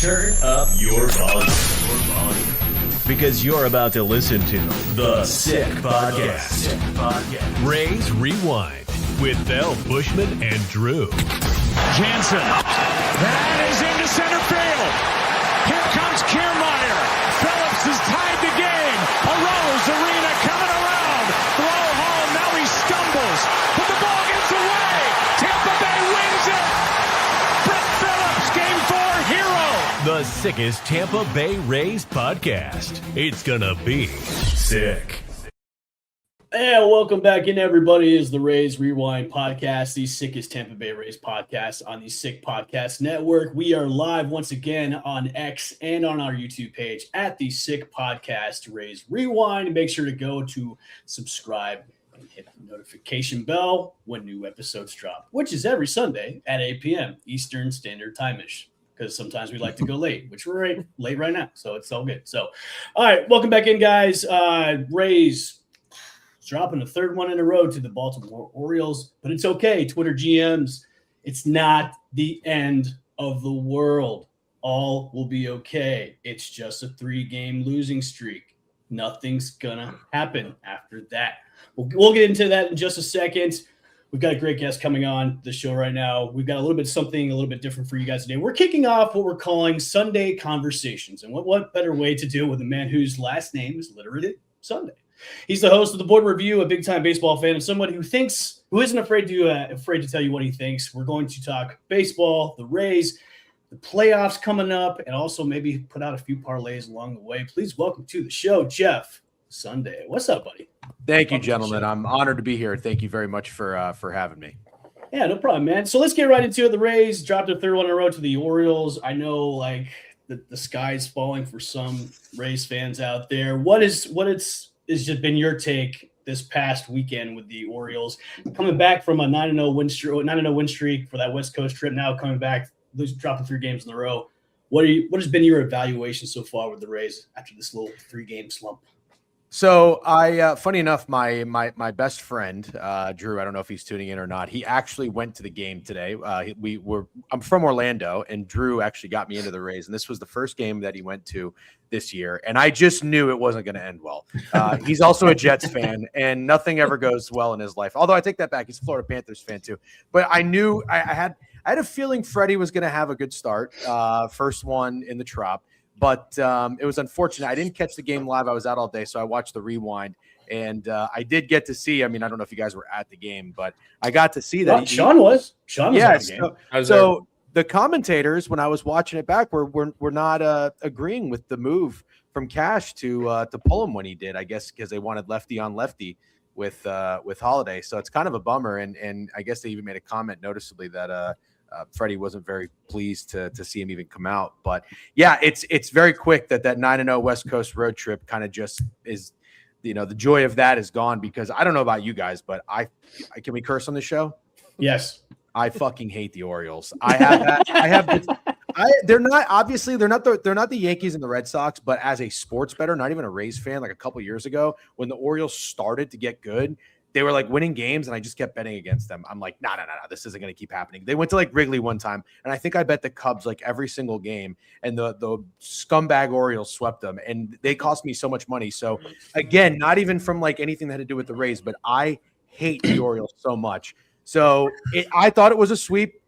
Turn up your volume. Because you're about to listen to The Sick Podcast. Rays Rewind with Bell, Bushman, and Drew. Jansen. That is into center field. Here comes Kiermaier. Phillips has tied the game. Arose Arena coming around. Throw home. Now he stumbles. But the ball gets away. Tampa Bay wins it. Brett Phillips, Game 4 hero. The sickest Tampa Bay Rays podcast. It's gonna be sick. And welcome back in, everybody. Is the Rays Rewind podcast, the sickest Tampa Bay Rays podcast on the Sick Podcast Network. We are live once again on X and on our YouTube page at the Sick Podcast Rays Rewind. Make sure to go to subscribe and hit the notification bell when new episodes drop, which is every Sunday at 8 p.m. Eastern Standard Time-ish. Because sometimes we like to go late, which we're late right now, so it's all good. So, all right, welcome back in, guys. Rays dropping the third one in a row to the Baltimore Orioles, but it's okay. Twitter GMs, it's not the end of the world. All will be okay. It's just a 3-game losing streak. Nothing's gonna happen after that. We'll get into that in just a second. We've got a great guest coming on the show right now. We've got a little bit different for you guys today. We're kicking off what we're calling Sunday Conversations. And what better way to do with a man whose last name is literally Sunday. He's the host of the Board Review, a big-time baseball fan, and somebody who isn't afraid to tell you what he thinks. We're going to talk baseball, the Rays, the playoffs coming up, and also maybe put out a few parlays along the way. Please welcome to the show, Jeff Sunday. What's up, buddy? Thank you, gentlemen. I'm honored to be here. Thank you very much for having me. Yeah, no problem, man. So let's get right into it. The Rays dropped a third one in a row to the Orioles. I know, the sky's falling for some Rays fans out there. What has just been your take this past weekend with the Orioles coming back from a 9-0 win streak for that West Coast trip? Now coming back, dropping 3 games in a row. What has been your evaluation so far with the Rays after this little 3-game slump? So funny enough, my best friend, Drew, I don't know if he's tuning in or not. He actually went to the game today. I'm from Orlando, and Drew actually got me into the Rays. And this was the first game that he went to this year. And I just knew it wasn't going to end well. He's also a Jets fan, and nothing ever goes well in his life. Although I take that back. He's a Florida Panthers fan too. But I knew I had a feeling Freddie was going to have a good start. First one in the Trop. But it was unfortunate. I didn't catch the game live. I was out all day, so I watched the rewind. And I did get to see, I mean, I don't know if you guys were at the game, but I got to see that. Sean was at the game. So the commentators, when I was watching it back, were not agreeing with the move from Cash to pull him when he did, I guess, because they wanted lefty on lefty with Holiday. So it's kind of a bummer. And I guess they even made a comment noticeably that Freddie wasn't very pleased to see him even come out. But yeah, it's very quick that 9-0 West Coast road trip kind of just is, the joy of that is gone, because I don't know about you guys, but I can we curse on the show? Yes. I fucking hate the Orioles. I have that. They're not the Yankees and the Red Sox, but as a sports bettor, not even a Rays fan, like a couple years ago when the Orioles started to get good, they were winning games, and I just kept betting against them. I'm like, no, this isn't going to keep happening. They went to Wrigley one time, and I think I bet the Cubs every single game, and the scumbag Orioles swept them, and they cost me so much money. So again, not even from anything that had to do with the Rays, but I hate the Orioles so much. So I thought it was a sweep.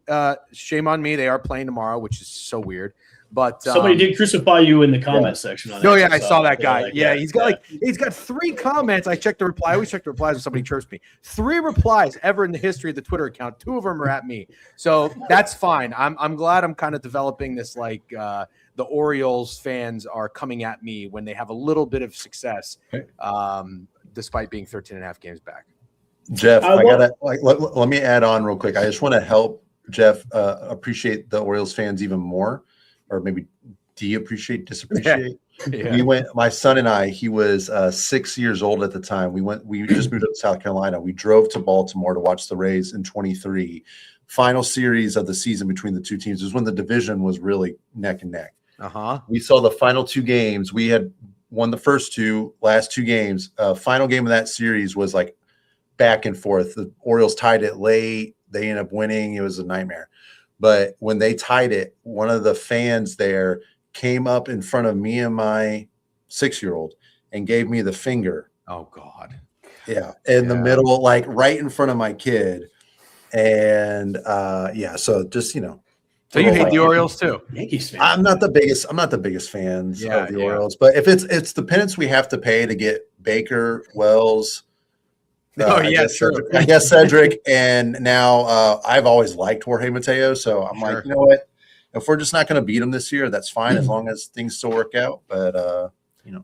Shame on me. They are playing tomorrow, which is so weird. But somebody did crucify you in the comment section. I saw that guy. He's got 3 comments. I checked the reply. I always check the replies when somebody chirps me. 3 replies ever in the history of the Twitter account. 2 of them are at me. So that's fine. I'm glad I'm kind of developing this the Orioles fans are coming at me when they have a little bit of success, despite being 13 and a half games back. Jeff, let me add on real quick. I just want to help Jeff appreciate the Orioles fans even more. Or maybe disappreciate. Yeah. My son and I, he was 6 years old at the time. We just moved up to South Carolina. We drove to Baltimore to watch the Rays in 23. Final series of the season between the two teams. It was when the division was really neck and neck. We saw the final 2 games. We had won the last 2 games. Final game of that series was back and forth. The Orioles tied it late. They ended up winning. It was a nightmare. But when they tied it, one of the fans there came up in front of me and my 6-year-old and gave me the finger. Oh God. Yeah. In the middle, like right in front of my kid. And so just, So you hate the Orioles too? Yankees fan. I'm not the biggest fans of the Orioles, but if it's the penance we have to pay to get Baker, Wells, I guess Cedric, and now I've always liked Jorge Mateo, so I'm like, you know what? If we're just not going to beat him this year, that's fine as long as things still work out. But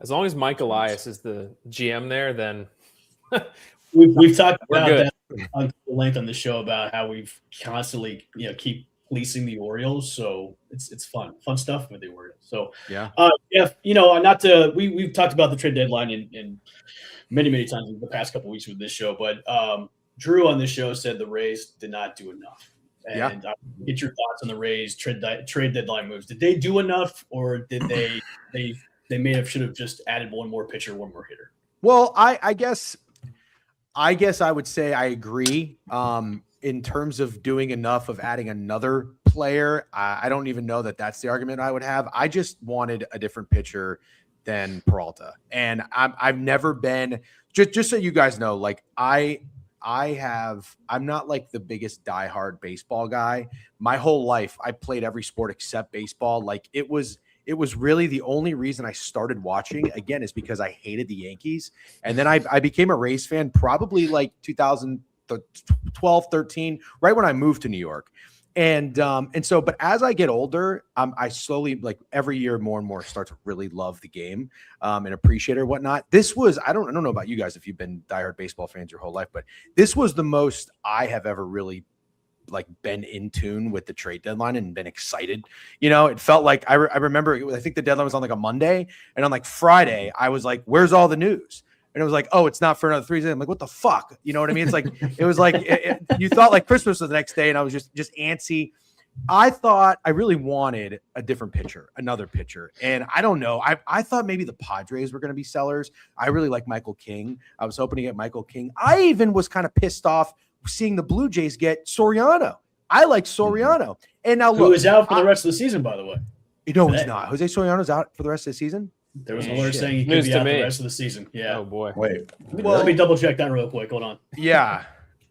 as long as Mike Elias is the GM there, then we've talked about that on length on the show about how we've constantly keep policing the Orioles, so it's fun stuff with the Orioles. So we've talked about the trade deadline in many times in the past couple of weeks with this show, but Drew on this show said the Rays did not do enough. And get your thoughts on the Rays trade deadline moves. Did they do enough, or did they should have just added one more pitcher, one more hitter? Well, I guess I would say I agree. In terms of doing enough of adding another player, I don't even know that that's the argument I would have. I just wanted a different pitcher than Peralta, and I've never been just so you guys know, like I'm not like the biggest diehard baseball guy. My whole life I played every sport except baseball. Like it was really the only reason I started watching again is because I hated the Yankees. And then I became a Rays fan probably like 2012, 13, right when I moved to New York. And so, but as I get older, I slowly, like every year more and more start to really love the game and appreciate it or whatnot. This was, I don't know about you guys if you've been diehard baseball fans your whole life, but this was the most I have ever really like been in tune with the trade deadline and been excited. It felt like I remember, I think the deadline was on like a Monday, and on like Friday, I was like, where's all the news? And it was like, oh, it's not for another 3 days. I'm like, what the fuck? You know what I mean? It's like, it was like, you thought like Christmas was the next day, and I was just antsy. I thought I really wanted a different pitcher, another pitcher. And I don't know. I thought maybe the Padres were going to be sellers. I really like Michael King. I was hoping to get Michael King. I even was kind of pissed off seeing the Blue Jays get Soriano. I like Soriano. And now look. Who is out for the rest of the season, by the way. No, he's not. Jose Soriano's out for the rest of the season? There was an alert saying he could be out for the rest of the season. Yeah. Oh, boy. Wait. Let me double check that real quick. Hold on. Yeah.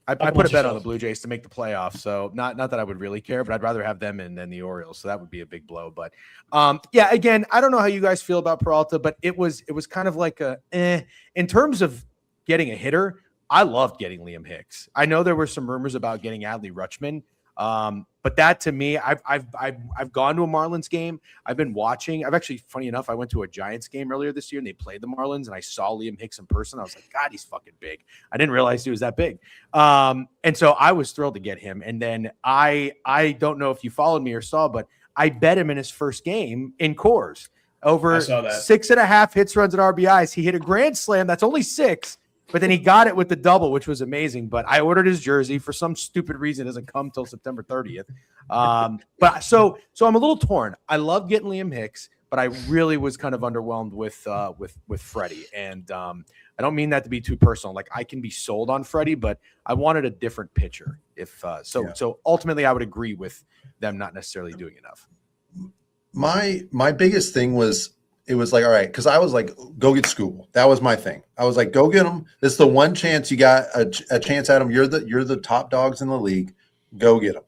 I put a bet on the Blue Jays to make the playoffs. So not that I would really care, but I'd rather have them than the Orioles. So that would be a big blow. But again, I don't know how you guys feel about Peralta, but it was kind of like in terms of getting a hitter, I loved getting Liam Hicks. I know there were some rumors about getting Adley Rutschman. But that to me, I've gone to a Marlins game. I've been watching. I've actually, funny enough, I went to a Giants game earlier this year and they played the Marlins and I saw Liam Hicks in person. I was like, God, he's fucking big. I didn't realize he was that big. And so I was thrilled to get him. And then I don't know if you followed me or saw, but I bet him in his first game in Coors over 6.5 hits, runs, and RBIs. He hit a grand slam. That's only 6. But then he got it with the double, which was amazing. But I ordered his jersey for some stupid reason. It doesn't come till September 30th. But so I'm a little torn. I love getting Liam Hicks, but I really was kind of underwhelmed with Freddie. And I don't mean that to be too personal. Like I can be sold on Freddie, but I wanted a different pitcher. So ultimately, I would agree with them not necessarily doing enough. My biggest thing was. It was like, all right, because I was like, go get Skubal. That was my thing. I was like, go get him. This is the one chance you got a chance at him. You're the top dogs in the league. Go get him.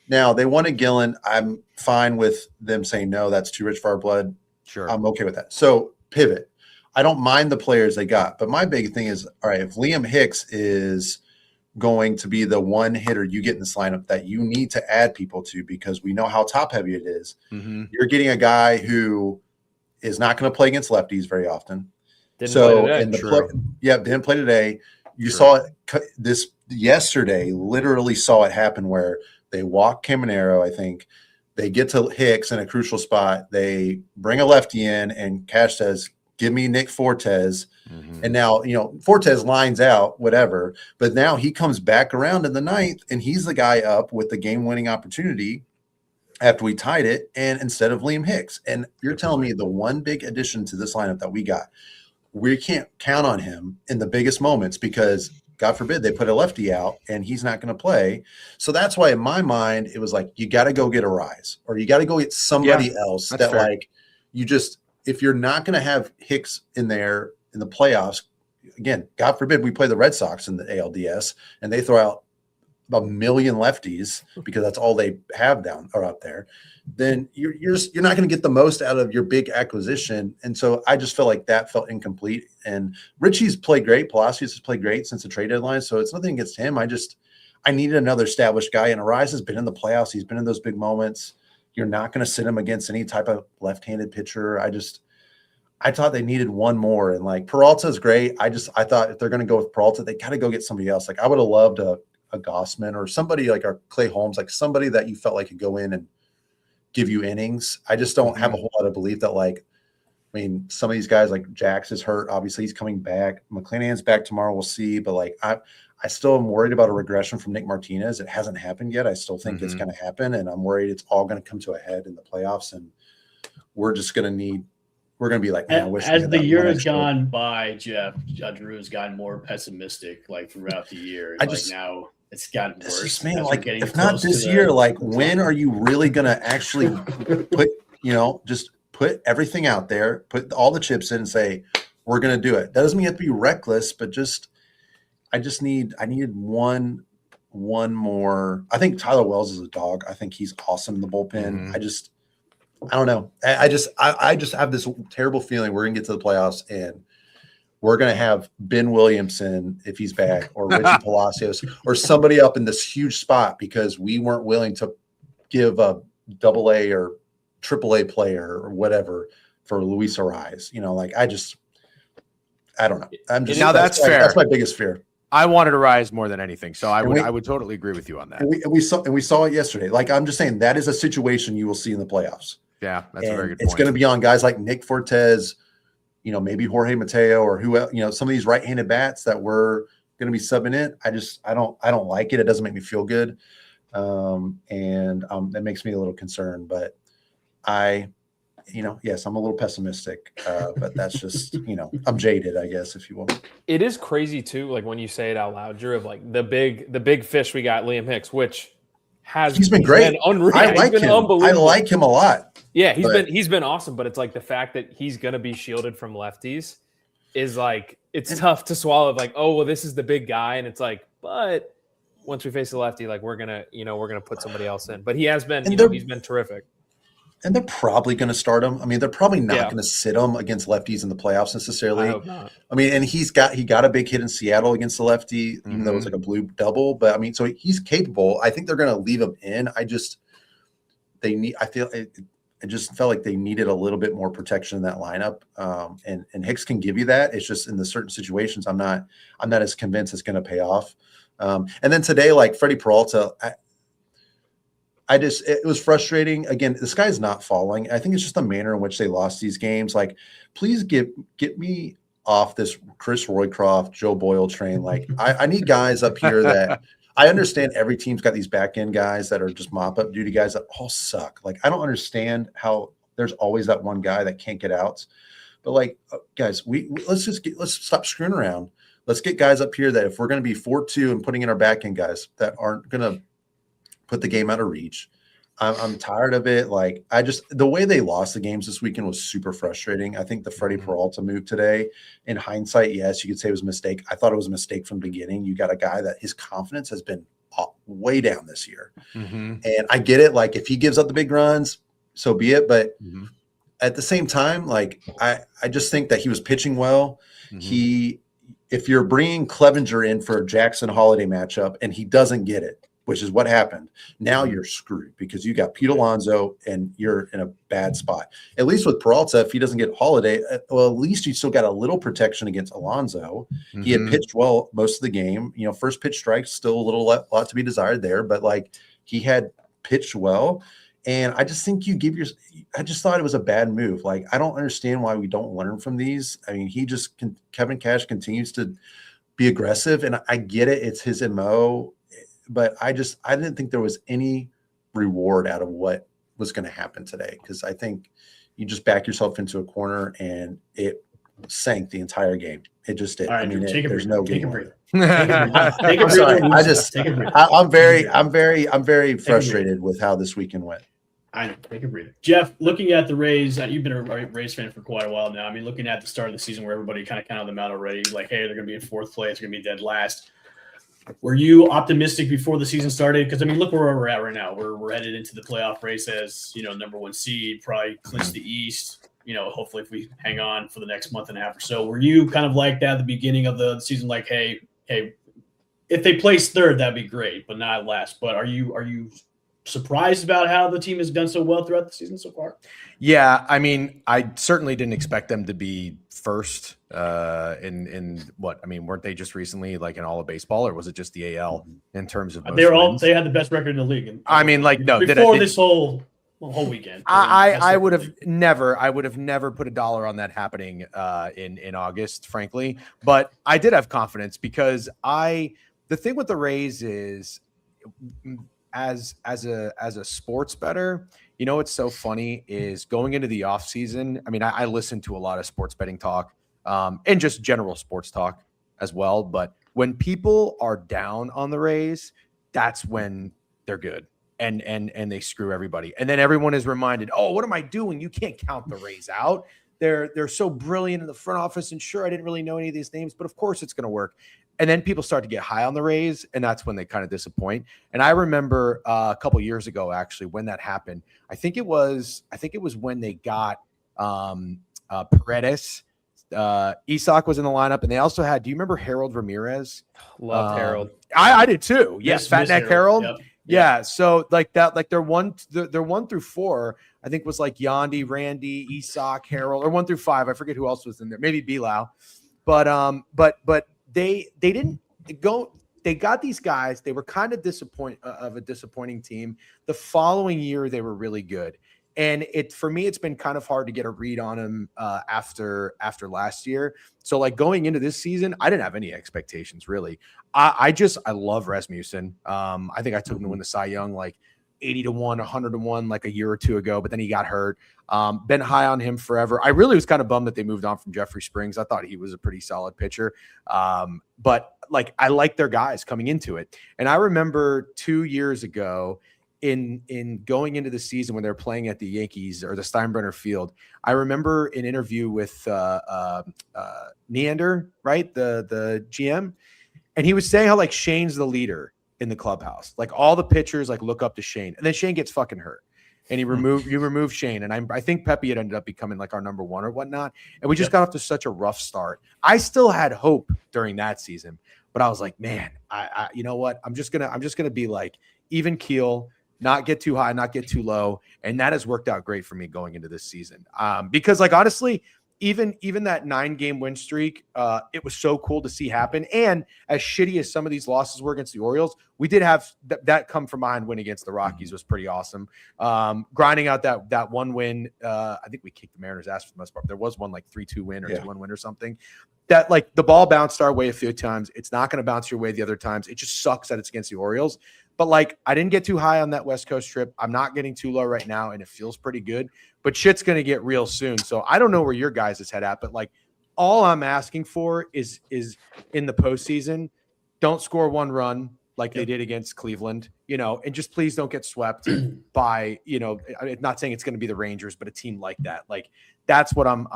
Now, they wanted Gillen. I'm fine with them saying, no, that's too rich for our blood. Sure. I'm okay with that. So pivot. I don't mind the players they got. But my big thing is, all right, if Liam Hicks is going to be the one hitter you get in this lineup that you need to add people to because we know how top heavy it is, you're getting a guy who – is not going to play against lefties very often. Didn't play today. Didn't play today. You saw it this yesterday, literally saw it happen where they walk Caminero, I think. They get to Hicks in a crucial spot. They bring a lefty in, and Cash says, give me Nick Fortes. And now, Fortes lines out, whatever. But now he comes back around in the 9th, and he's the guy up with the game-winning opportunity after we tied it, and instead of Liam Hicks. And you're telling me the one big addition to this lineup that we got, we can't count on him in the biggest moments because God forbid they put a lefty out and he's not going to play. So that's why in my mind, it was like, you got to go get a Rise, or you got to go get somebody else that fair. Like you just, if you're not going to have Hicks in there in the playoffs, again, God forbid we play the Red Sox in the ALDS and they throw out a million lefties because that's all they have down or out there, then you're not going to get the most out of your big acquisition. And so I just felt like that felt incomplete. And Richie's played great. Palacios has played great since the trade deadline. So it's nothing against him. I needed another established guy, and Arise has been in the playoffs. He's been in those big moments. You're not going to sit him against any type of left-handed pitcher. I thought they needed one more. And like Peralta is great. I thought if they're going to go with Peralta, they got to go get somebody else. Like I would have loved a Gossman or somebody like our Clay Holmes, like somebody that you felt like could go in and give you innings. I just don't have a whole lot of belief that, like, I mean, some of these guys like Jax is hurt. Obviously he's coming back. McClanahan's back tomorrow. We'll see. But like, I still am worried about a regression from Nick Martinez. It hasn't happened yet. I still think it's going to happen. And I'm worried it's all going to come to a head in the playoffs. And we're going to be like, man, I wish as the year has gone by, Jeff, Drew has gotten more pessimistic like throughout the year. Now it's gotten worse. Man, like if not this year, like when are you really going to actually put everything out there, put all the chips in and say, we're going to do it. That doesn't mean you have to be reckless, but I needed one more. I think Tyler Wells is a dog. I think he's awesome in the bullpen. I don't know. I just have this terrible feeling we're going to get to the playoffs and we're going to have Ben Williamson, if he's back, or Richie Palacios, or somebody up in this huge spot because we weren't willing to give a AA or AAA player or whatever for Luis Arise. I don't know. That's fair. That's my biggest fear. I wanted Arise more than anything, so I would totally agree with you on that. And we saw it yesterday. Like I'm just saying, that is a situation you will see in the playoffs. Yeah, that's a very good point. It's going to be on guys like Nick Fortes, maybe Jorge Mateo, or who, some of these right-handed bats that we're going to be subbing in. I don't like it. It doesn't make me feel good. That makes me a little concerned, but yes, I'm a little pessimistic, but that's just, I'm jaded, I guess, if you will. It is crazy too. Like when you say it out loud, Drew, of like the big fish we got, Liam Hicks, which he's been great. Unreal. I like him. I like him a lot. Yeah, he's been awesome, but it's like the fact that he's going to be shielded from lefties is like, it's tough to swallow. Like, oh, well, this is the big guy. And it's like, but once we face the lefty, like we're going to put somebody else in, but he has been, he's been terrific. And they're probably going to start him. I mean, they're probably not going to sit him against lefties in the playoffs necessarily. I hope not. I mean, and he got a big hit in Seattle against the lefty, even though it was like a blue double. But I mean, so he's capable. I think they're going to leave him in. I just felt like they needed a little bit more protection in that lineup. And Hicks can give you that. It's just in the certain situations, I'm not as convinced it's going to pay off. And then today, like Freddie Peralta, it was frustrating. Again, the sky is not falling. I think it's just the manner in which they lost these games. Like, please get me off this Chris Roycroft, Joe Boyle train. Like, I need guys up here that I understand every team's got these back end guys that are just mop up duty guys that all suck. Like, I don't understand how there's always that one guy that can't get outs. But like, guys, let's stop screwing around. Let's get guys up here that if we're going to be 4-2 and putting in our back end guys that aren't going to put the game out of reach. I'm tired of it. Like the way they lost the games this weekend was super frustrating. I think the Freddie Peralta move today, in hindsight, yes, you could say it was a mistake. I thought it was a mistake from the beginning. You got a guy that his confidence has been way down this year. And I get it. Like if he gives up the big runs, so be it. But at the same time, like I just think that he was pitching well. If you're bringing Clevenger in for a Jackson Holiday matchup and he doesn't get it, which is what happened. Now you're screwed because you got Pete Alonso and you're in a bad spot. At least with Peralta, if he doesn't get Holiday, well, at least you still got a little protection against Alonso. He had pitched well most of the game. First pitch strikes, still a lot to be desired there, but like he had pitched well. And I just think I just thought it was a bad move. Like, I don't understand why we don't learn from these. I mean, Kevin Cash continues to be aggressive, and I get it. It's his MO. But I didn't think there was any reward out of what was going to happen today, because I think you just back yourself into a corner and it sank the entire game. It just did. All right, I mean, take a there's breather. no Take a game. breather. I'm sorry. I'm very frustrated with how this weekend went. I know. Take a breather. Jeff, looking at the Rays, you've been a Rays fan for quite a while now. I mean, looking at the start of the season where everybody kind of counted them out already, like, hey, they're going to be in fourth place, they're going to be dead last. Were you optimistic before the season started? Because, I mean, look where we're at right now. We're headed into the playoff race as, number one seed, probably clinch the East. Hopefully if we hang on for the next month and a half or so. Were you kind of like that at the beginning of the season, like, hey, if they place third, that'd be great, but not last. But are you surprised about how the team has done so well throughout the season so far? Yeah, I mean, I certainly didn't expect them to be first in what? I mean, weren't they just recently like in all of baseball, or was it just the AL in terms of? They had the best record in the league. I mean, like no, before this whole weekend. I would have never put a dollar on that happening in August, frankly. But I did have confidence because the thing with the Rays is as a sports bettor, what's so funny is going into the off season. I mean, I listen to a lot of sports betting talk and just general sports talk as well. But when people are down on the Rays, that's when they're good. And they screw everybody. And then everyone is reminded, oh, what am I doing? You can't count the Rays out. They're so brilliant in the front office. And sure, I didn't really know any of these names, but of course it's going to work. And then people start to get high on the Rays, and that's when they kind of disappoint. And I remember a couple years ago, actually, when that happened. I think it was when they got Paredes. Isak was in the lineup, and they also had. Do you remember Harold Ramirez? Loved Harold. I did too. Yes, Fat Neck Harold. Yep. Yeah, so like that, like their 1 through 4, I think was like Yandy, Randy, Isak, Harold, or 1 through 5. I forget who else was in there. Maybe Bilal, but they didn't go. They got these guys. They were kind of a disappointing team. The following year, they were really good. And for me, it's been kind of hard to get a read on him after last year. So like going into this season, I didn't have any expectations really. I love Rasmussen. I think I took him to win the Cy Young like 80-1, 100-1 like a year or two ago, but then he got hurt. Been high on him forever. I really was kind of bummed that they moved on from Jeffrey Springs. I thought he was a pretty solid pitcher. But like I like their guys coming into it. And I remember 2 years ago in going into the season when they're playing at the Yankees or the Steinbrenner Field, I remember an interview with Neander, right? The GM. And he was saying how like Shane's the leader in the clubhouse. Like all the pitchers like look up to Shane, and then Shane gets fucking hurt. And you remove Shane. And I think Pepe had ended up becoming like our number one or whatnot. And we just got off to such a rough start. I still had hope during that season, but I was like, man, I you know what? I'm just gonna be like even keel, not get too high, not get too low. And that has worked out great for me going into this season. Because like honestly, even that 9-game win streak, it was so cool to see happen. And as shitty as some of these losses were against the Orioles, we did have that come from behind win against the Rockies was pretty awesome. Grinding out that one win, I think we kicked the Mariners' ass for the most part. There was one like 3-2 win or 2-1 win or something. That like the ball bounced our way a few times. It's not going to bounce your way the other times. It just sucks that it's against the Orioles. But like I didn't get too high on that West Coast trip. I'm not getting too low right now, and it feels pretty good. But shit's going to get real soon. So I don't know where your guys' head at, but like all I'm asking for is in the postseason, don't score one run like they did against Cleveland, and just please don't get swept by, I'm not saying it's going to be the Rangers, but a team like that. Like that's what I'm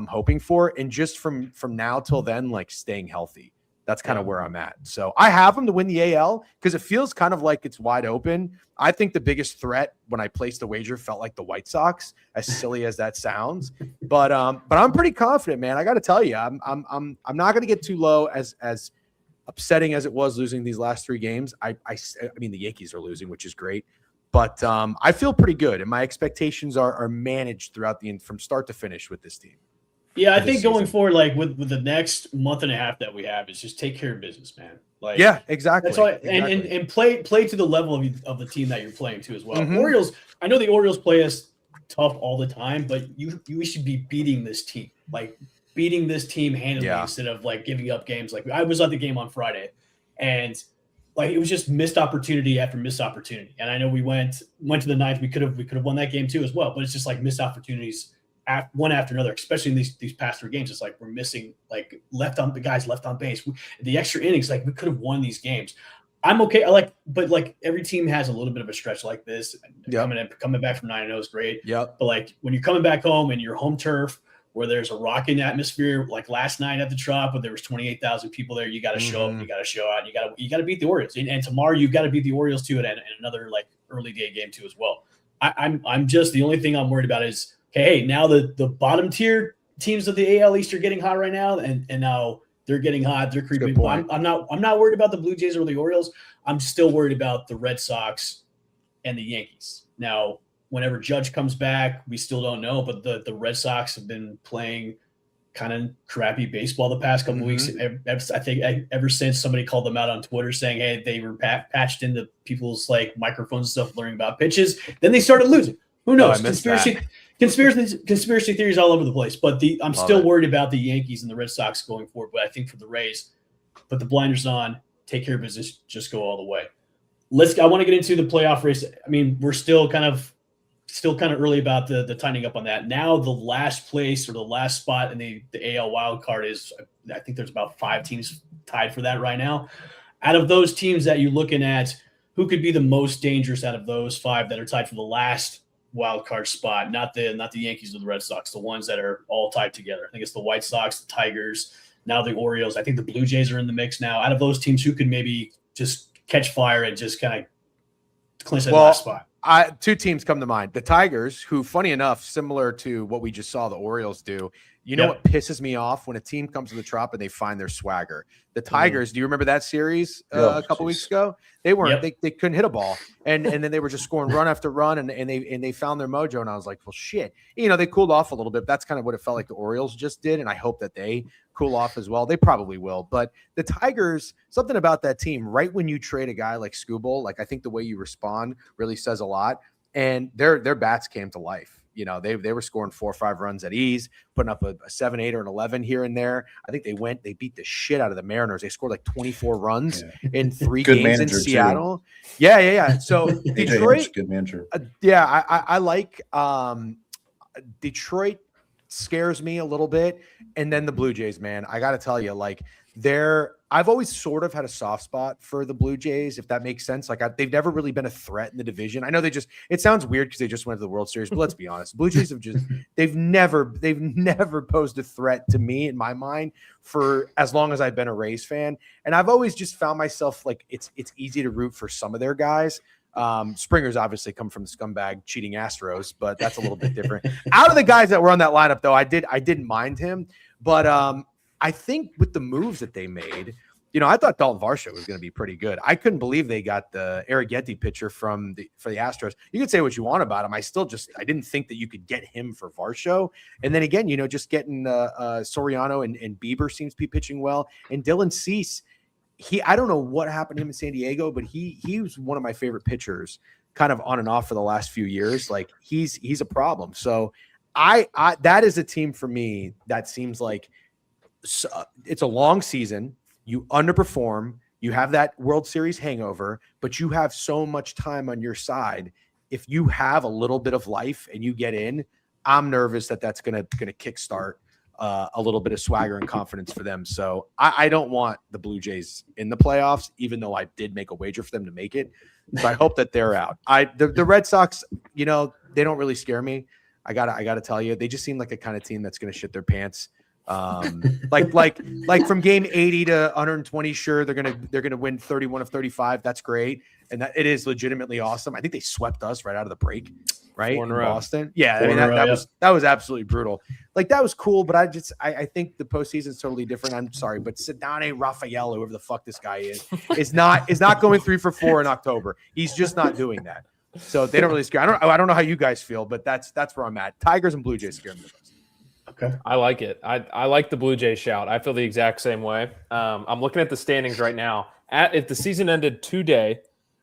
hoping for. And just from now till then, like staying healthy. That's kind of where I'm at. So I have them to win the AL because it feels kind of like it's wide open. I think the biggest threat when I placed the wager felt like the White Sox, as silly as that sounds. But I'm pretty confident, man. I got to tell you, I'm not going to get too low as upsetting as it was losing these last 3 games. I mean, the Yankees are losing, which is great. But I feel pretty good, and my expectations are managed throughout from start to finish with this team. Yeah, I think going forward, like with the next month and a half that we have, is just take care of business, man. Like, yeah, exactly. That's all. Exactly. And play to the level of the team that you're playing to as well. Mm-hmm. Orioles, I know the Orioles play us tough all the time, but we should be beating this team, handily instead of like giving up games. Like I was at the game on Friday, and like it was just missed opportunity after missed opportunity. And I know we went to the ninth. We could have won that game too as well, but it's just like missed opportunities one after another, especially in these past 3 games. It's like we're missing like left on base. The extra innings, like we could have won these games. I'm okay. But like every team has a little bit of a stretch like this. Yep. Coming back from 9-0 is great. Yep. But like when you're coming back home and your home turf where there's a rocking atmosphere, like last night at the Trop, where there was 28,000 people there, you got to show up, you got to show out, you got to beat the Orioles, and tomorrow you've got to beat the Orioles too, and another like early day game too as well. I'm just the only thing I'm worried about is hey, now the bottom tier teams of the AL East are getting hot right now, and now they're getting hot, they're creeping. I'm not worried about the Blue Jays or the Orioles. I'm still worried about the Red Sox and the Yankees. Now, whenever Judge comes back, we still don't know, but the Red Sox have been playing kind of crappy baseball the past couple weeks. I think ever since somebody called them out on Twitter saying, hey, they were patched into people's like microphones and stuff, learning about pitches. Then they started losing. Who knows? Conspiracy theories all over the place. But I'm still worried about the Yankees and the Red Sox going forward. But I think for the Rays, put the blinders on, take care of business, just go all the way. I want to get into the playoff race. I mean, we're still kind of early about the tightening up on that. Now the last place or the last spot in the AL wild card is, I think there's about 5 teams tied for that right now. Out of those teams that you're looking at, who could be the most dangerous out of those 5 that are tied for the last wild card spot? Not the Yankees or the Red Sox, the ones that are all tied together. I think it's the White Sox, the Tigers, now the Orioles. I think the Blue Jays are in the mix now. Out of those teams, who could maybe just catch fire and just kind of clinch that last spot? 2 teams come to mind. The Tigers, who, funny enough, similar to what we just saw the Orioles do. You know what pisses me off? When a team comes to the Trop and they find their swagger. The Tigers, do you remember that series a couple weeks ago? They weren't. They couldn't hit a ball, and then they were just scoring run after run, and they found their mojo. And I was like, well, shit. They cooled off a little bit. That's kind of what it felt like the Orioles just did, and I hope that they cool off as well. They probably will. But the Tigers, something about that team, right when you trade a guy like Skubal, like I think the way you respond really says a lot. And their bats came to life. They were scoring 4 or 5 runs at ease, putting up a 7, 8, or an 11 here and there. I think they beat the shit out of the Mariners. They scored like 24 runs in 3 games in Seattle. Too. Yeah. So Detroit, good manager. I like Detroit. Scares me a little bit. And then the Blue Jays, man, I got to tell you, like I've always sort of had a soft spot for the Blue Jays, if that makes sense. Like they've never really been a threat in the division. I know it sounds weird because they just went to the World Series, but let's be honest. The Blue Jays they've never posed a threat to me in my mind for as long as I've been a Rays fan. And I've always just found myself like, it's easy to root for some of their guys. Springer's obviously come from the scumbag cheating Astros, but that's a little bit different. Out of the guys that were on that lineup, though, I didn't mind him, but I think with the moves that they made, I thought Dalton Varsho was going to be pretty good. I couldn't believe they got the Arrighetti pitcher for the Astros. You could say what you want about him. I didn't think that you could get him for Varsho. And then again, just getting Soriano and Bieber seems to be pitching well, and Dylan Cease. I don't know what happened to him in San Diego, but he was one of my favorite pitchers, kind of on and off for the last few years. Like he's a problem. So I that is a team for me that seems like it's a long season. You underperform. You have that World Series hangover, but you have so much time on your side. If you have a little bit of life and you get in, I'm nervous that that's gonna kickstart a little bit of swagger and confidence for them. So I don't want the Blue Jays in the playoffs, even though I did make a wager for them to make it. So I hope that they're out. The Red Sox, they don't really scare me. I gotta tell you, they just seem like the kind of team that's going to shit their pants. Like from game 80 to 120, sure, they're gonna win 31 of 35. That's great, and that it is legitimately awesome. I think they swept us right out of the break, right in Boston. Yeah, I mean that was absolutely brutal. Like that was cool, but I think the postseason is totally different. I'm sorry, but Ceddanne Rafael, whoever the fuck this guy is not going 3 for 4 in October. He's just not doing that. So they don't really scare. I don't know how you guys feel, but that's where I'm at. Tigers and Blue Jays scare me the most. Okay. I like it. I like the Blue Jays shout. I feel the exact same way. I'm looking at the standings right now. If the season ended today,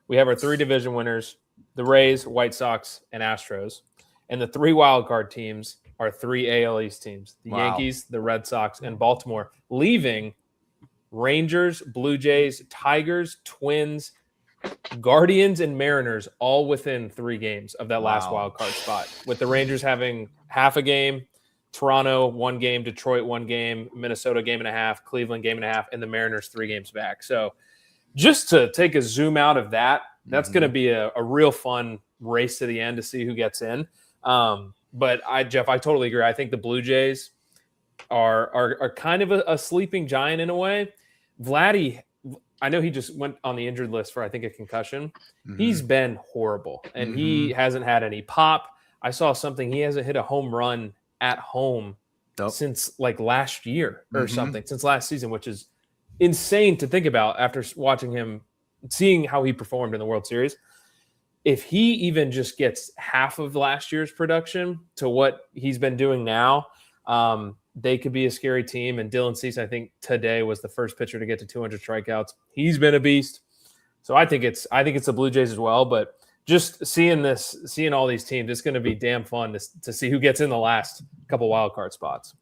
we have our 3 division winners, the Rays, White Sox, and Astros. And the 3 wild card teams are 3 AL East teams, the Yankees, the Red Sox, and Baltimore, leaving Rangers, Blue Jays, Tigers, Twins, Guardians, and Mariners all within 3 games of that last wild card spot, with the Rangers having half a game Toronto 1 game, Detroit 1 game, Minnesota 1.5 games, Cleveland 1.5 games, and the Mariners 3 games back. So just to take a zoom out of that, that's going to be a real fun race to the end to see who gets in. But Jeff, I totally agree. I think the Blue Jays are kind of a sleeping giant in a way. Vladdy, I know he just went on the injured list for, I think, a concussion. He's been horrible, and he hasn't had any pop. I saw something. He hasn't hit a home run at home since like last year or something, since last season, which is insane to think about after watching him, seeing how he performed in the World Series. If he even just gets half of last year's production to what he's been doing now, they could be a scary team. And Dylan Cease, I think today was the first pitcher to get to 200 strikeouts. He's been a beast. So I think it's the Blue Jays as well. But just seeing all these teams, it's going to be damn fun to see who gets in the last couple wild card spots.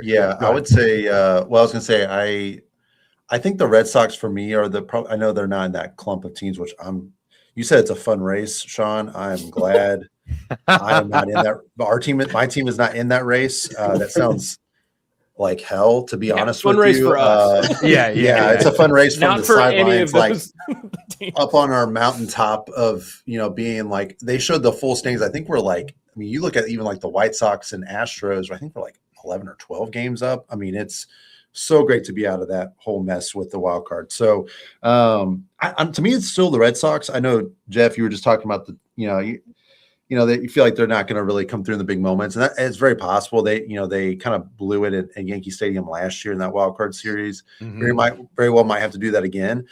Yeah, I would say. I was going to say I think the Red Sox for me are I know they're not in that clump of teams, which you said it's a fun race, Sean. I'm glad I am not in that. My team is not in that race. That sounds like hell, to be honest with you. Fun race for us. Yeah, it's a fun race from the sidelines, like up on our mountaintop of being like they showed the full standings. I think we're like, you look at even like the White Sox and Astros. I think we're like 11 or 12 games up. I mean, it's so great to be out of that whole mess with the wild card. So to me, it's still the Red Sox. I know, Jeff, you were just talking about that you feel like they're not going to really come through in the big moments. And it's very possible. They kind of blew it at Yankee Stadium last year in that wild card series. Very well might have to do that again.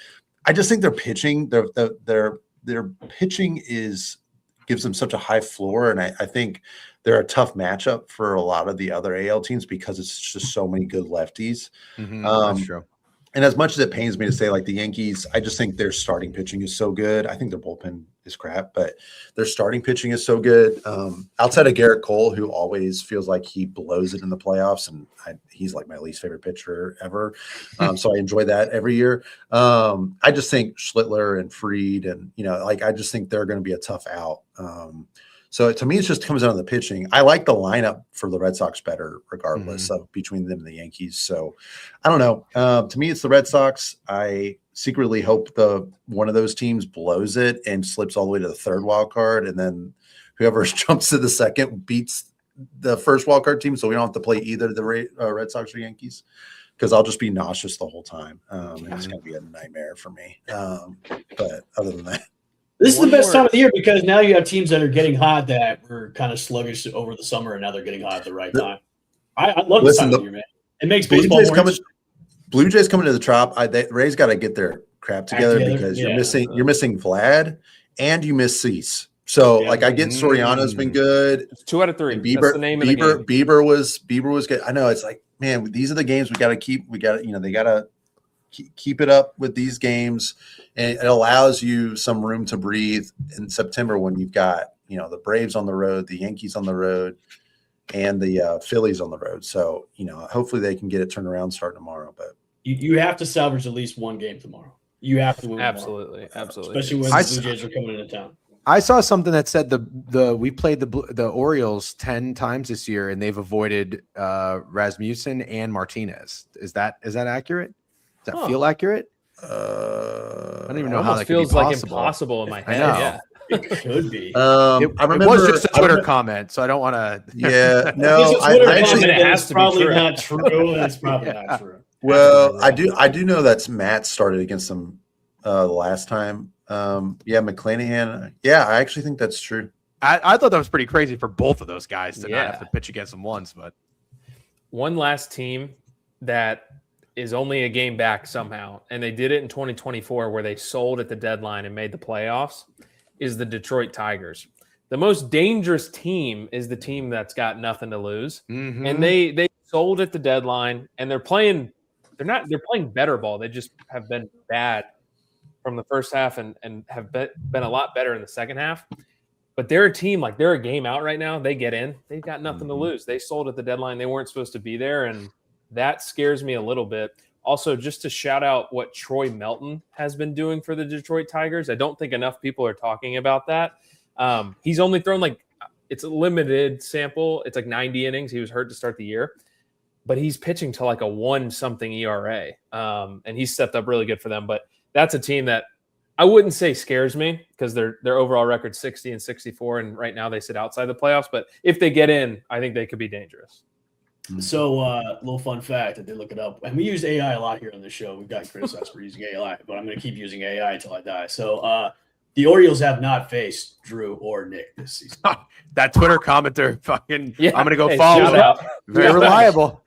I just think their pitching, their pitching gives them such a high floor. And I think they're a tough matchup for a lot of the other AL teams because it's just so many good lefties. That's true. And as much as it pains me to say, like the Yankees, I just think their starting pitching is so good. I think their bullpen is crap, but their starting pitching is so good. Outside of Garrett Cole, who always feels like he blows it in the playoffs, and he's like my least favorite pitcher ever. So I enjoy that every year. I just think Schlittler and Fried and, I just think they're going to be a tough out. So to me, it just comes down to the pitching. I like the lineup for the Red Sox better, regardless of between them and the Yankees. So I don't know. To me, it's the Red Sox. I secretly hope one of those teams blows it and slips all the way to the third wild card, and then whoever jumps to the second beats the first wild card team. So we don't have to play either the Red Sox or Yankees, because I'll just be nauseous the whole time. It's going to be a nightmare for me. But other than that. This is the best time of the year because now you have teams that are getting hot that were kind of sluggish over the summer, and now they're getting hot at the right time. I love this time of the year, man. It makes baseball more interesting. Blue Jays coming to the Trop. Rays got to get their crap together because you're missing Vlad and you miss Cease. So I get Soriano's been good. It's 2 out of 3. And Bieber, Bieber was good. I know it's like, man, these are the games we got to keep. We got to, they got to keep it up with these games, and it allows you some room to breathe in September when you've got the Braves on the road, the Yankees on the road, and the Phillies on the road. So hopefully they can get it turned around starting tomorrow. But you have to salvage at least one game tomorrow. You have to win absolutely, especially when the Blue Jays are coming into town. I saw something that said we played the Orioles 10 times this year, and they've avoided Rasmussen and Martinez. Is that accurate? Does that feel accurate? I don't even know how that feels could be like impossible in my head. Yeah, it could be. I remember it was just a Twitter comment, so I don't want to. Yeah, no, it's probably not true. It's probably not true. Well, I do know that Matt started against them the last time. McClanahan. Yeah, I actually think that's true. I thought that was pretty crazy for both of those guys to not have to pitch against them once. But one last team that is only a game back somehow, and they did it in 2024 where they sold at the deadline and made the playoffs, is the Detroit Tigers. The most dangerous team is the team that's got nothing to lose. And they sold at the deadline, and they're playing better ball. They just have been bad from the first half and have been a lot better in the second half. But they're a team, like they're a game out right now. They get in. They've got nothing to lose. They sold at the deadline. They weren't supposed to be there, and that scares me a little bit. Also, just to shout out what Troy Melton has been doing for the Detroit Tigers. I don't think enough people are talking about that. He's only thrown it's a limited sample. It's like 90 innings. He was hurt to start the year, but he's pitching to like a 1-something ERA. And he's stepped up really good for them. But that's a team that I wouldn't say scares me because their overall record 60 and 64, and right now they sit outside the playoffs. But if they get in, I think they could be dangerous. So, little fun fact, I did look it up, and we use AI a lot here on the show. We've gotten criticized for using AI, but I'm going to keep using AI until I die. So, the Orioles have not faced Drew or Nick this season. That Twitter commenter, fucking, Yeah. I'm going to go Hey, follow shout him. out. Very reliable.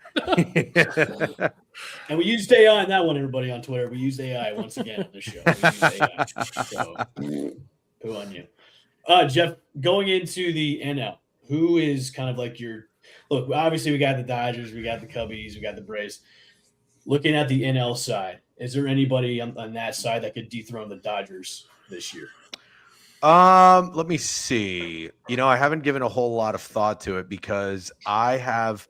And we used AI on that one, everybody on Twitter. We used AI once again on the show. We used AI. So, who on you? Jeff, going into the NL, who is kind of like your look? Obviously, we got the Dodgers, we got the Cubbies, we got the Braves. Looking at the NL side, is there anybody on that side that could dethrone the Dodgers this year? Let me see. I haven't given a whole lot of thought to it because I have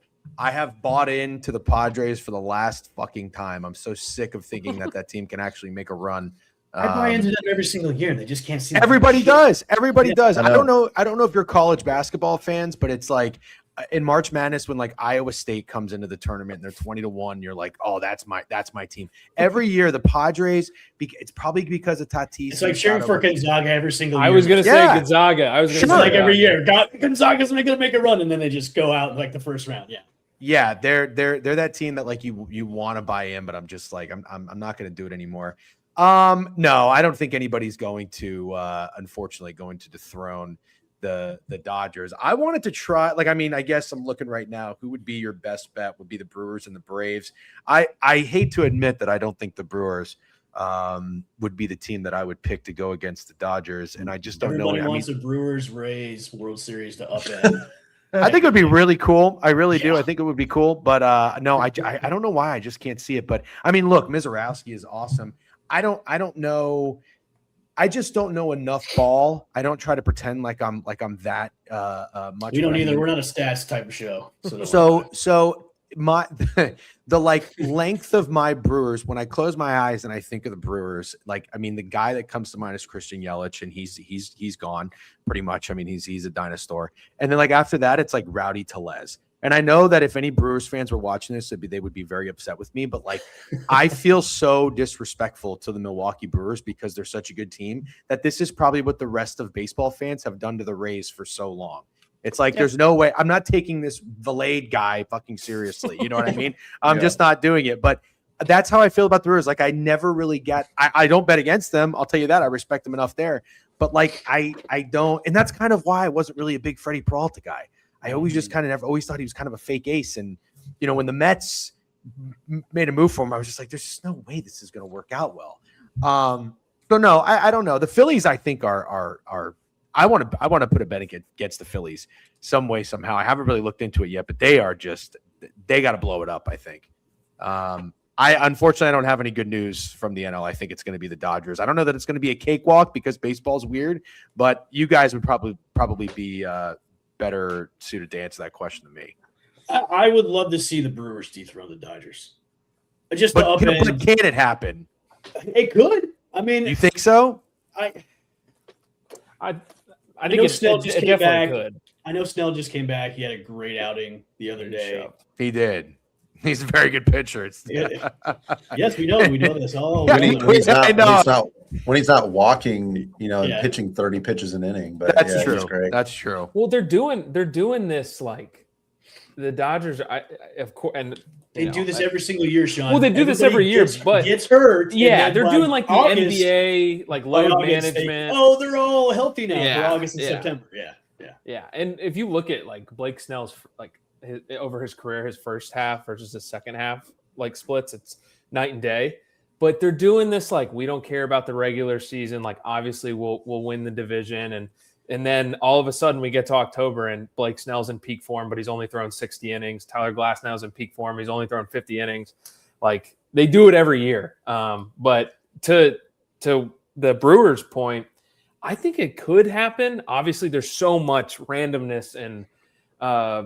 bought into the Padres for the last fucking time. I'm so sick of thinking that team can actually make a run. I buy into them every single year, and they just can't see. Everybody does. Everybody does. I I don't know if you're college basketball fans, but it's like in March Madness when like Iowa State comes into the tournament and they're 20-1, you're like, oh, that's my team. Every year the Padres. It's probably because of Tatis. It's like cheering for Gonzaga every single year. I was going to Yeah. say Gonzaga. I was going to It's say like that. every year. Gonzaga's going to make a run, and then they just go out in like the first round. Yeah. Yeah, they're that team that like you want to buy in, but I'm just like I'm not going to do it anymore. No, I don't think anybody's going to unfortunately going to dethrone the Dodgers. I wanted to try, I guess I'm looking right now, who would be your best bet would be the Brewers and the Braves. I hate to admit that I don't think the Brewers would be the team that I would pick to go against the Dodgers, and I just don't Everybody know. wants the Brewers Rays World Series to upend. I think it would be really cool. I really do. I think it would be cool, but no, I don't know why. I just can't see it. But I mean, look, Mizorowski is awesome. I don't know. I just don't know enough ball. I don't try to pretend like I'm that much. We don't but I either. mean, We're not a stats type of show. So my the like length of my Brewers, when I close my eyes and I think of the Brewers, the guy that comes to mind is Christian Yelich, and he's gone pretty much. I mean, he's a dinosaur. And then after that, it's like Rowdy Tellez. And I know that if any Brewers fans were watching this, they would be very upset with me. But I feel so disrespectful to the Milwaukee Brewers because they're such a good team that this is probably what the rest of baseball fans have done to the Rays for so long. It's like, there's no way. I'm not taking this Valade guy fucking seriously. You know what I mean? I'm just not doing it. But that's how I feel about the Brewers. I never really I don't bet against them. I'll tell you that. I respect them enough there. But I don't. And that's kind of why I wasn't really a big Freddie Peralta guy. I always just always thought he was kind of a fake ace. And, when the Mets made a move for him, I was just like, there's just no way this is going to work out well. So no, I don't know. The Phillies, I think are I want to put a bet against the Phillies some way, somehow. I haven't really looked into it yet, but they got to blow it up, I think. Unfortunately, I don't have any good news from the NL. I think it's going to be the Dodgers. I don't know that it's going to be a cakewalk because baseball's weird, but you guys would probably be better suited to answer that question than me. I would love to see the Brewers dethrone the Dodgers. Just to But upend. can it happen? It could. I mean, You think so? I think know Snell just it came definitely back. could. I know Snell just came back. He had a great outing the other day. He did. He's a very good pitcher. Yes, we know. We know this. Oh, When, we know. he's not walking, and Yeah. pitching 30 pitches an inning. But That's yeah, true. he's great. That's true. Well, they're doing this the Dodgers. Of course, and They do this every single year, Sean. Well, they do this every year, but gets hurt. and yeah, then they're by doing the August- NBA by load August, management. they're all healthy now Yeah, for August and yeah. September. Yeah. Yeah, and if you look at Blake Snell's over his career, his first half versus his second half splits, it's night and day. But they're doing this we don't care about the regular season. Obviously we'll win the division, and then all of a sudden we get to October and Blake Snell's in peak form, but he's only thrown 60 innings. Tyler Glasnow's in peak form, he's only thrown 50 innings. They do it every year. But to the Brewers' point, I think it could happen. Obviously, there's so much randomness and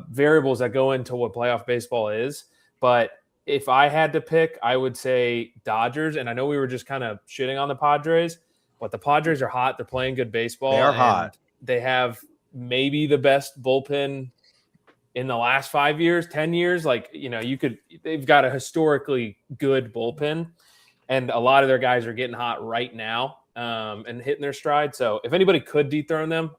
variables that go into what playoff baseball is. But if I had to pick, I would say Dodgers. And I know we were just kind of shitting on the Padres, but the Padres are hot. They're playing good baseball. They are and hot. They have maybe the best bullpen in the last 5 years, 10 years. Like, they've got a historically good bullpen, and a lot of their guys are getting hot right now and hitting their stride. So if anybody could dethrone them,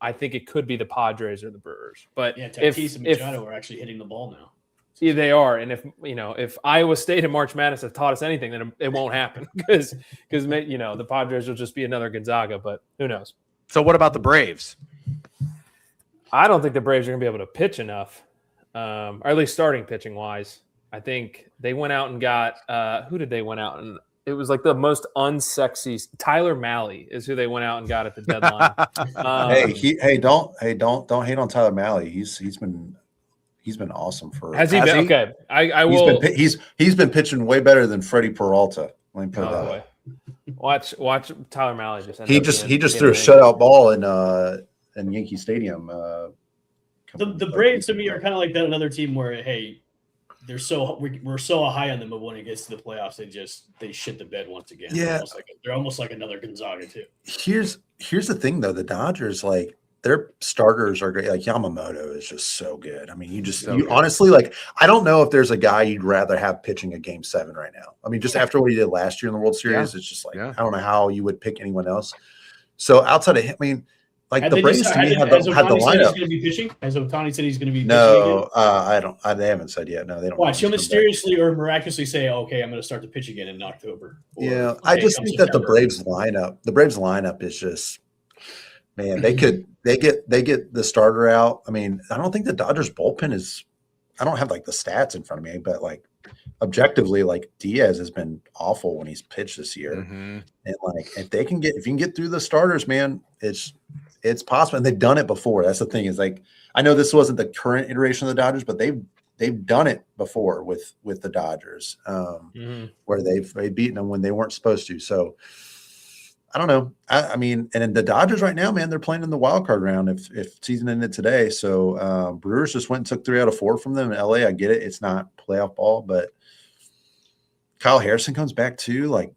I think it could be the Padres or the Brewers. But Tatis and Machado are actually hitting the ball now. Yeah, they are. And if Iowa State and March Madness have taught us anything, then it won't happen because the Padres will just be another Gonzaga, but who knows? So what about the Braves? I don't think the Braves are going to be able to pitch enough, or at least starting pitching wise. I think they went out and got who did they went out and it was like the most unsexy Tyler Mahle is who they went out and got at the deadline. Don't hate on Tyler Mahle. He's been awesome for. Has he been? Okay, I will. He's been pitching way better than Freddie Peralta. Let me put it that way. Watch Tyler Mahle just. He just threw a shutout ball in Yankee Stadium. The Braves to me are kind of like that another team where we're so high on them, but when it gets to the playoffs, they shit the bed once again. Yeah, they're almost like another Gonzaga too. Here's the thing though, the Dodgers, like, their starters are great. Like Yamamoto is just so good. I mean, honestly, like, I don't know if there's a guy you'd rather have pitching a Game 7 right now. I mean, just after what he did last year in the World Series, it's just like, I don't know how you would pick anyone else. So outside of him, I mean, like, the Braves to me had the lineup. Going to be pitching? Has Ohtani said he's going to be pitching? No, I don't. They haven't said yet. No, they don't. Watch, he'll mysteriously or miraculously say, "Okay, I'm going to start to pitch again in October." I just think that the Braves lineup is just, man, they get the starter out. I mean, I don't think the Dodgers bullpen is. I don't have like the stats in front of me, but like objectively, like Diaz has been awful when he's pitched this year. Mm-hmm. And like if you can get through the starters, man, it's possible. And they've done it before. That's the thing, is like, I know this wasn't the current iteration of the Dodgers, but they've done it before with the Dodgers, where they've beaten them when they weren't supposed to. So I don't know. I mean, and in the Dodgers right now, man, they're playing in the wild card round if season ended today. So Brewers just went and took 3 out of 4 from them in LA. I get it. It's not playoff ball, but Kyle Harrison comes back too. Like,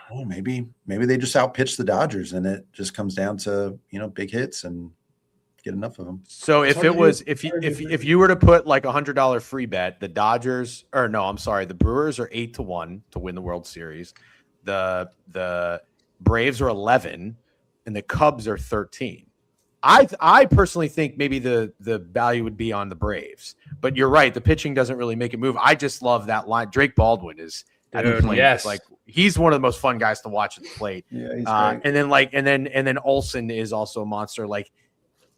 oh, maybe they just outpitch the Dodgers and it just comes down to, big hits and get enough of them. So if you were to put like $100 free bet, the Brewers are 8-1 to win the World Series. The Braves are 11 and the Cubs are 13. I personally think maybe the value would be on the Braves, but you're right. The pitching doesn't really make it move. I just love that line. Drake Baldwin is, yes, like, he's one of the most fun guys to watch at the plate. Yeah, he's great. And then Olsen is also a monster. Like,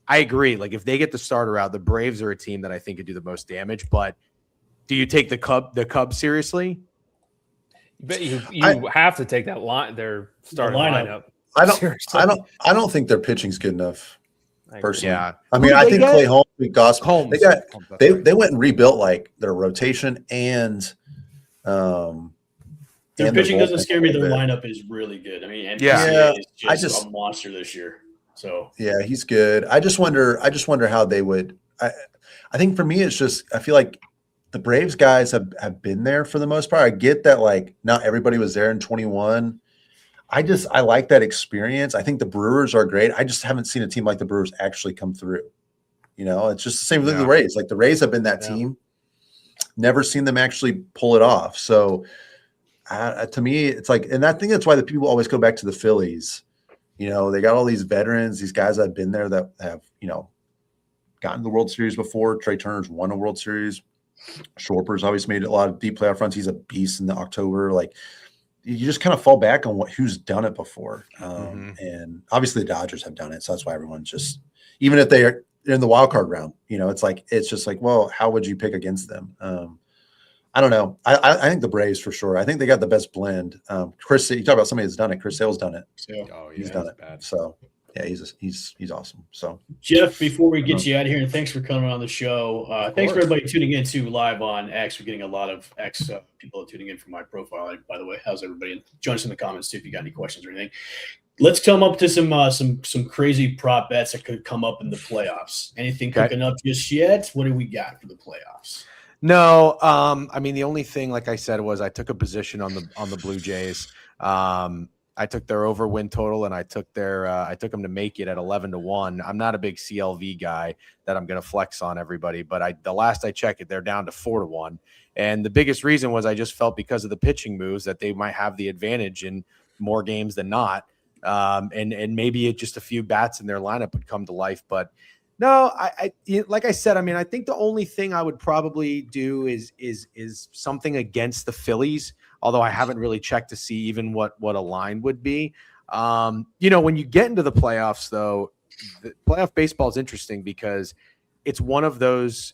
I agree. Like, if they get the starter out, the Braves are a team that I think could do the most damage. But do you take the Cubs seriously? But you have to take that line, their starting lineup. I don't think their pitching's good enough. Personally, yeah. I mean, I think Clay Holmes, Gospel, they went and rebuilt like their rotation and their pitching doesn't scare me. Their lineup is really good. I mean, MPC is just a monster this year. So yeah, he's good. I just wonder how they would. I think for me, it's just, I feel like the Braves guys have been there for the most part. I get that, like, not everybody was there in 21. I like that experience. I think the Brewers are great. I just haven't seen a team like the Brewers actually come through. It's just the same with the Rays. Like, the Rays have been that team. Never seen them actually pull it off. So to me, it's like, and I think that's why the people always go back to the Phillies. They got all these veterans, these guys that have been there that have, gotten the World Series before. Trey Turner's won a World Series. Schwarber's obviously made a lot of deep playoff runs. He's a beast in the October. Like, you just kind of fall back on who's done it before. And obviously the Dodgers have done it. So that's why everyone's just, even if they're in the wild card round, it's just like, well, how would you pick against them? I don't know. I think the Braves for sure. I think they got the best blend. Chris, you talk about somebody that's done it. Chris Sale's done it. He's done it. Bad. So yeah, he's awesome. So Jeff, before we get you out of here, and thanks for coming on the show. Thanks for everybody tuning in too live on X. We're getting a lot of X people tuning in from my profile. By the way, how's everybody? Join us in the comments too if you got any questions or anything. Let's come up to some crazy prop bets that could come up in the playoffs. Anything cooking up just yet? What do we got for the playoffs? No, I mean, the only thing, like I said, was I took a position on the Blue Jays. I took their over win total, and I took them to make it at 11-1. I'm not a big CLV guy that I'm going to flex on everybody, but the last I checked it, they're down to 4-1. And the biggest reason was I just felt because of the pitching moves that they might have the advantage in more games than not. And maybe just a few bats in their lineup would come to life. But no, like I said, I mean, I think the only thing I would probably do is something against the Phillies, although I haven't really checked to see even what a line would be. When you get into the playoffs, though, the playoff baseball is interesting because it's one of those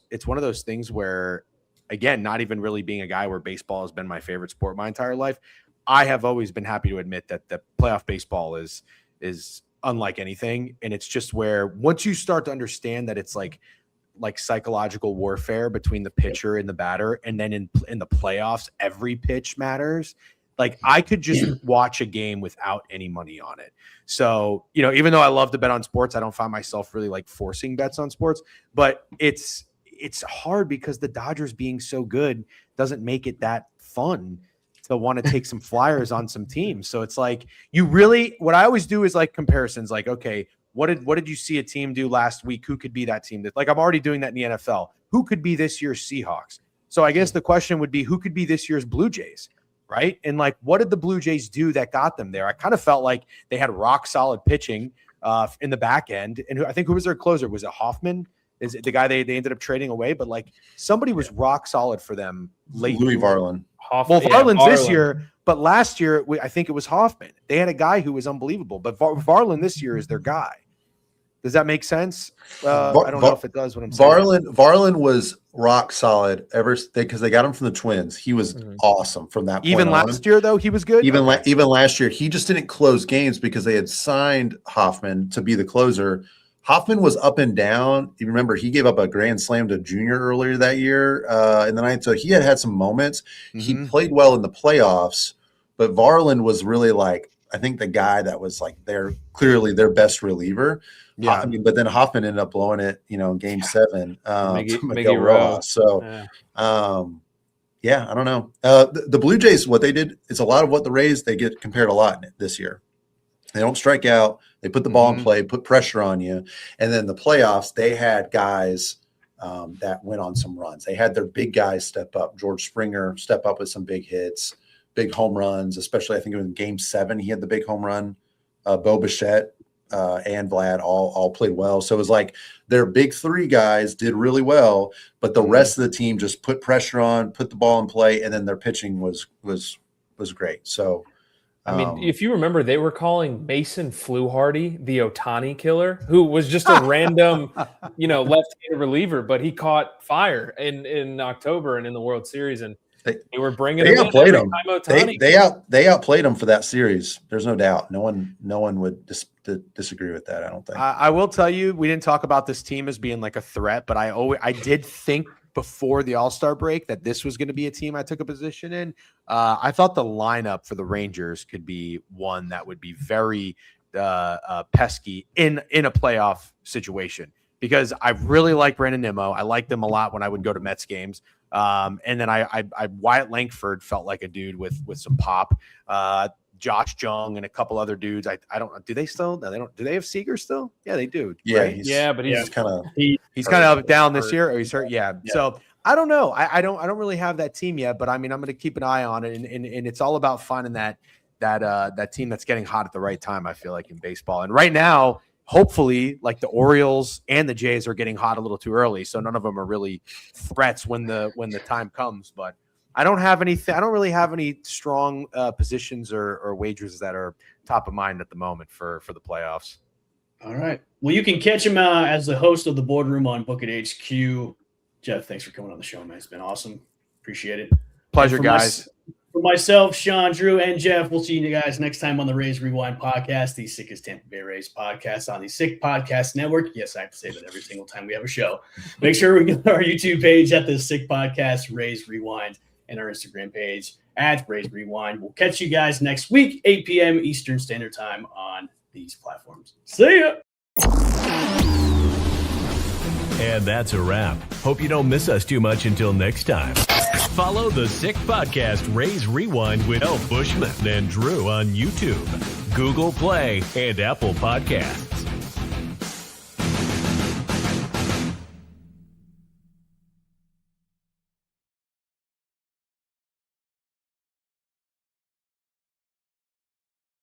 things where, again, not even really being a guy where baseball has been my favorite sport my entire life, I have always been happy to admit that the playoff baseball is unlike anything. And it's just where once you start to understand that it's like psychological warfare between the pitcher and the batter, and then in the playoffs, every pitch matters. Like, I could just watch a game without any money on it. So, even though I love to bet on sports, I don't find myself really like forcing bets on sports, but it's hard because the Dodgers being so good doesn't make it that fun to want to take some flyers on some teams. So it's like, what I always do is like comparisons, like, okay, what did you see a team do last week? Who could be that team? That, like, I'm already doing that in the NFL. Who could be this year's Seahawks? So I guess the question would be, who could be this year's Blue Jays? Right. And like, what did the Blue Jays do that got them there? I kind of felt like they had rock solid pitching in the back end. And I think who was their closer? Was it Hoffman? Is it the guy they ended up trading away? But like, somebody was rock solid for them late. Louis Varland. Well, Varland's this year, but last year I think it was Hoffman. They had a guy who was unbelievable, but Varland this year is their guy. Does that make sense? I don't know if it does. What I'm saying. Varland was rock solid because they got him from the Twins. He was awesome from that point Even last year, though, he was good. Even last year, he just didn't close games because they had signed Hoffman to be the closer. Hoffman was up and down. You remember he gave up a grand slam to Junior earlier that year in the ninth. So he had some moments. Mm-hmm. He played well in the playoffs, but Varland was really like, I think the guy that was like clearly their best reliever. Yeah. But then Hoffman ended up blowing it, in Game 7 to Miguel Rojas. So, I don't know. The Blue Jays, what they did is a lot of what the Rays, they get compared a lot this year. They don't strike out. They put the ball in play, put pressure on you. And then the playoffs, they had guys that went on some runs. They had their big guys step up. George Springer step up with some big hits, big home runs, especially I think it was in Game 7. He had the big home run. Bo Bichette and Vlad all played well. So it was like their big three guys did really well, but the rest of the team just put pressure on, put the ball in play, and then their pitching was great. So I mean, if you remember, they were calling Mason Fluharty the Ohtani killer, who was just a random, left-handed reliever, but he caught fire in October and in the World Series, and they were bringing him outplayed him. They outplayed him for that series. There's no doubt. No one would disagree with that. I don't think. I will tell you, we didn't talk about this team as being like a threat, but I did think before the All-Star break that this was going to be a team I took a position in. I thought the lineup for the Rangers could be one that would be very pesky in a playoff situation, because I really like Brandon Nimmo. I liked them a lot when I would go to Mets games. And then I Wyatt Langford felt like a dude with some pop. Josh Jung and a couple other dudes. I don't know. Do they still? No, they don't. Do they have Seager still? Yeah, they do. Yeah, right? But he's kind of he's kind of down this year. Or he's hurt. Yeah. So I don't know. I don't really have that team yet, but I mean, I'm going to keep an eye on it, and it's all about finding that team that's getting hot at the right time. I feel like in baseball, and right now, hopefully, like the Orioles and the Jays are getting hot a little too early, so none of them are really threats when the time comes. But I don't have anything. I don't really have any strong positions or wagers that are top of mind at the moment for the playoffs. All right. Well, you can catch him as the host of the Boardroom on Book It HQ. Jeff, thanks for coming on the show, man. It's been awesome. Appreciate it. Pleasure, guys. For myself, Sean, Drew, and Jeff, we'll see you guys next time on the Rays Rewind podcast, the sickest Tampa Bay Rays podcast on the Sick Podcast Network. Yes, I have to say that every single time we have a show. Make sure we get our YouTube page at the Sick Podcast, Rays Rewind, and our Instagram page at Rays Rewind. We'll catch you guys next week, 8 p.m. Eastern Standard Time on these platforms. See ya! And that's a wrap. Hope you don't miss us too much until next time. Follow the Sick Podcast Raise Rewind with L. Bushman and Drew on YouTube, Google Play, and Apple Podcasts.